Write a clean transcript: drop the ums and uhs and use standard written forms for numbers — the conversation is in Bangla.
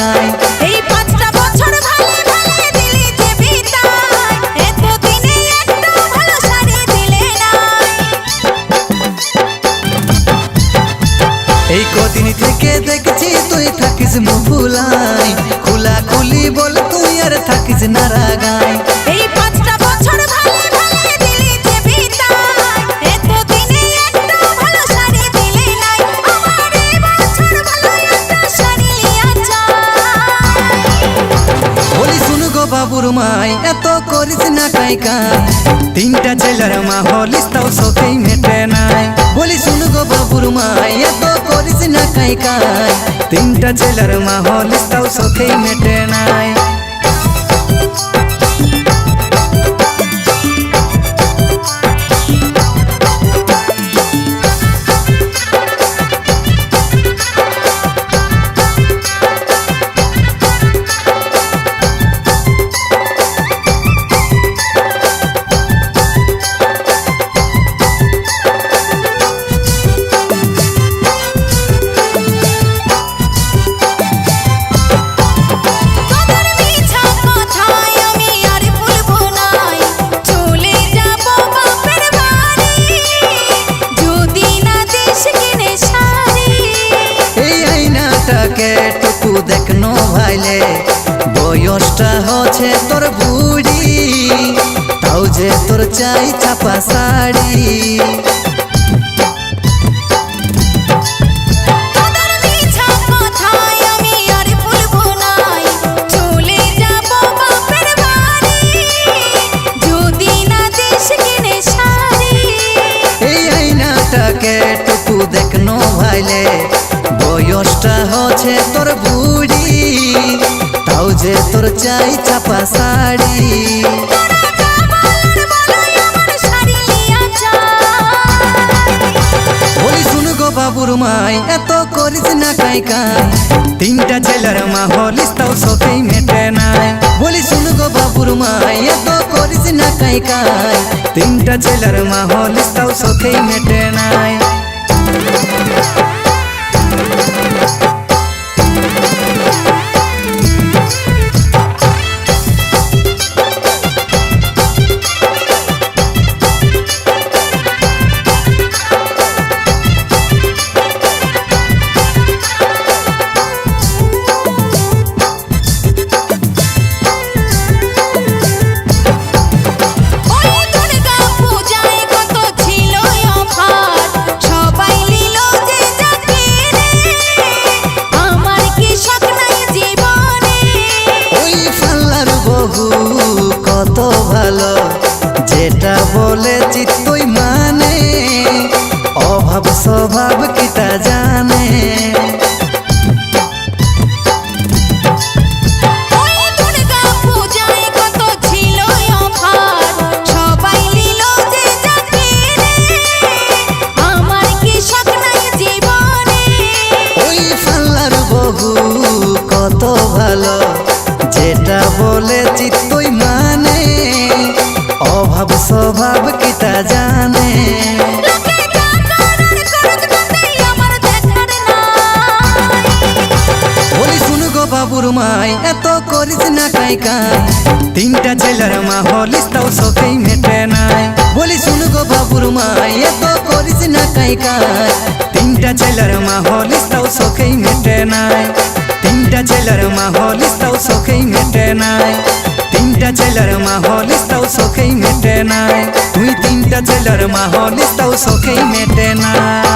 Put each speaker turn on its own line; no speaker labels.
গায়।
এই 5টা বছর ভালে ভালে দিলি যে বিদায়, এতদিনে একটা ভালো শাড়ি দিলে নাই।
এই কদিন থেকে দেখছি তুই থাকিস মুখ ফুলাই, খোলা খুলি বল তুই আর থাকিস না রাগায়।
এই 5টা বছর ভালে ভালে দিলি যে বিদায়, এতদিনে একটা ভালো শাড়ি দিলে নাই। আমার এই বছর ভালো একটা শাড়ি লিয়া
বলি শুনু গো বাবুর মাই এত করিস না কাইকাই, 3টা ছেলের মা হলিস তাও শোকেই মেটে নাই। বলি শুনু গো বাবুর মাই এত করিস না কাইকাই, 3টা ছেলের মা হলিস তাও শোকেই মেটে নাই। টুকু দেখনো ভাইলে বয়সটা হচ্ছে তোর বুড়ি, তাও যে তোর চাই চাপা শাড়ি। এই আইনাটাকে টুকু দেখনো ভাইলে বয়সটা হচ্ছে তোর বুড়ি, তাও যে তোর চাই চাপা শাড়ি। বলি শুনু গো বাবুর মাই এত করিস না কাইকাই, 3টা ছেলের মা হলিস তাও শোকেই মেটে নাই। বলি শুনু গো বাবুর মাই এত করিস না কাইকাই, 3টা ছেলের মা হলিস তাও শোকেই মেটে নাই। কত ভালো যেটা বলেছি তুই মানে, অভাব স্বভাব কিটা জানে। কত ভালো যেটা বলেছি তুই মানে, অভাব স্বভাব কিটা জানে। বলি শুনু গো বাবুর মাই এত করিস না কাইকাই, 3টা ছেলের মা হলিস তাও শোকেই মেটে নাই। বলি শুনু গো বাবুর মাই এত করিস না কাইকাই, 3টা ছেলের মা হলিস তাও শোকেই মেটে নাই। 3টা ছেলের মা হলিস তাও শোকেই মেটে নাই। 3টা ছেলের মা হলিস তাও শোকেই মেটে নাই। তুই 3টা ছেলের মা হলিস তাও শোকেই মেটে নাই।